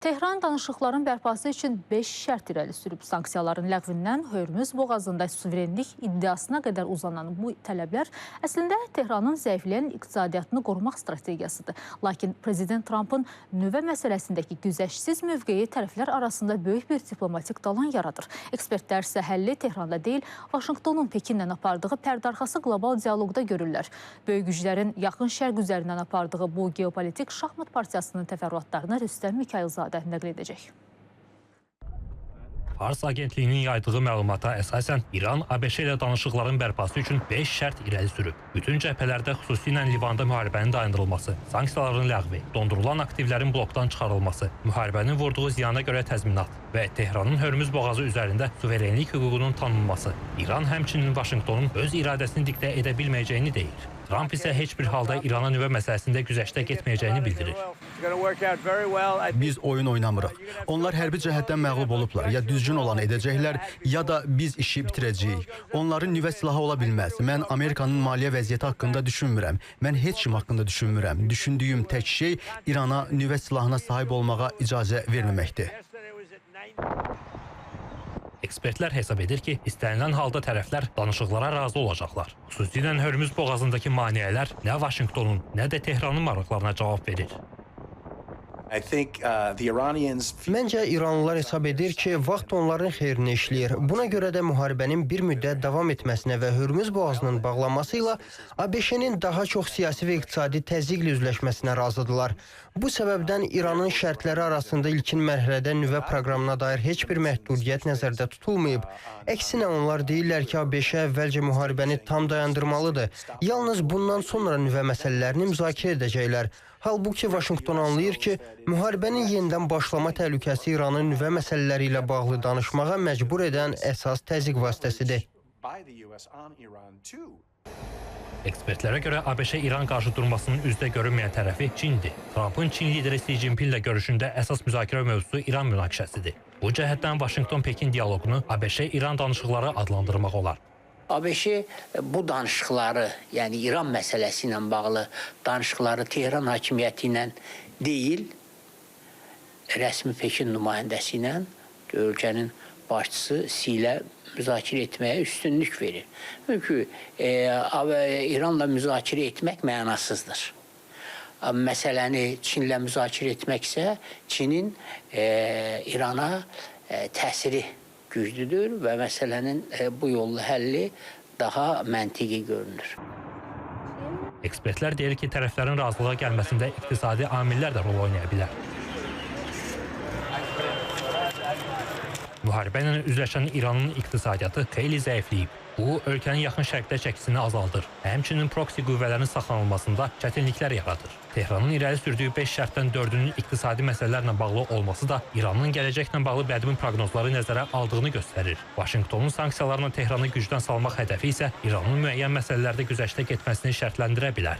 Tehran danışıqların bərpası üçün 5 şərt irəli sürüb. Sanksiyaların ləğvindən Hörmüz boğazında suverenlik iddiasına qədər uzanan bu tələblər əslində Tehranın zəifləyən iqtisadiyyatını qorumaq strategiyasıdır. Lakin Prezident Trumpın nüvə məsələsindəki güzəştsiz mövqeyi tərəflər arasında böyük bir diplomatik dalan yaradır. Ekspertlər isə həlli Tehranda deyil, Vaşinqtonun Pekinlə apardığı pərdarxası qlobal dialoqda görürlər. Böyük güclərin yaxın şərq üzərindən apardığı bu geopolitik şahmat partiyasının təfərrüatlarını Rüstəm Mikayılzadə nəql edəcək. Fars agentliyinin yaydığı məlumata əsasən İran ABŞ ilə danışıqların bərpası üçün 5 şərt irəli sürüb. Bütün cəbhələrdə xüsusilə Livanda müharibənin dayandırılması, sanksiyaların ləğvi, dondurulan aktivlərin blokdan çıxarılması, müharibənin vurduğu ziyana görə təzminat və Tehranın Hörmüz boğazı üzərində suverenlik hüququnun tanınması. İran həmçinin Vaşinqtonun öz iradəsini diktə edə bilməyəcəyini deyir. Trump isə heç bir halda İrana nüvə məsələsində güzəştə getməyəcəyini bildirir. Biz oyun oynamırıq. Onlar hərbi cəhətdən məğlub olublar. Ya düzgün olanı edəcəklər, ya da biz işi bitirəcəyik. Onların nüvə silahı ola bilməz. Mən Amerikanın maliyyə vəziyyəti haqqında düşünmürəm. Mən heç kim haqqında düşünmürəm. Düşündüyüm tək şey İrana nüvə silahına sahib olmağa icazə verməməkdir. Ekspertlər hesab edir ki, istənilən halda tərəflər danışıqlara razı olacaqlar. Xüsusilə Hörmüz boğazındakı maneələr nə Vaşinqtonun, nə də Tehranın maraqlarına cavab verir. Məncə İranlılar hesab edir ki, vaxt onların xeyrinə işləyir. Buna görə də müharibənin bir müddət davam etməsinə və Hörmüz boğazının bağlanması ilə ABŞ-nin daha çox siyasi və iqtisadi təzyiqlə üzləşməsinə razıdırlar. Bu səbəbdən İranın şərtləri arasında ilkin mərhələdə nüvə proqramına dair heç bir məhdudiyyət nəzərdə tutulmayıb. Əksinə onlar deyirlər ki, ABŞ əvvəlcə müharibəni tam dayandırmalıdır. Yalnız bundan sonra nüvə məsələlərini müzakirə edəcəklər. Halbuki Vaşinqton anlayır ki, müharibənin yenidən başlama təhlükəsi İranın nüvə məsələləri ilə bağlı danışmağa məcbur edən əsas təzyiq vasitəsidir. Ekspertlərə görə ABŞ-İran qarşı durmasının üzdə görünməyən tərəfi Çindir. Trumpın Çin lideri Xi Jinpinglə görüşündə əsas müzakirə mövzusu İran münaqişəsidir. Bu cəhətdən Vaşinqton-Pekin dialoqunu ABŞ-İran danışıqları adlandırmaq olar. ABŞ bu danışıqları, yəni İran məsələsi ilə bağlı danışıqları Tehran hakimiyyəti ilə deyil, rəsmi Pekin nümayəndəsi ilə ölkənin başçısı Si ilə müzakirə etməyə üstünlük verir. Çünki İranla müzakirə etmək mənasızdır. Məsələni Çinlə müzakirə etməksə, Çinin İrana təsiri güclüdür və məsələnin bu yolla həlli daha məntiqi görünür. Ekspertlər deyir ki, tərəflərin razılığa gəlməsində iqtisadi amillər də rol oynaya bilər. Müharibə ilə üzləşən İranın iqtisadiyyatı xeyli zəifləyib. Bu, ölkənin yaxın şərqdə çəkisini azaldır. Həmçinin proksi qüvvələrin saxlanılmasında çətinliklər yaradır. Tehranın irəli sürdüyü 5 şərtdən 4-ünün iqtisadi məsələlərlə bağlı olması da İranın gələcəklə bağlı bədmin proqnozları nəzərə aldığını göstərir. Vaşinqtonun sanksiyalarla Tehranı gücdən salmaq hədəfi isə İranın müəyyən məsələlərdə güzəştə getməsini şərtləndirə bilər.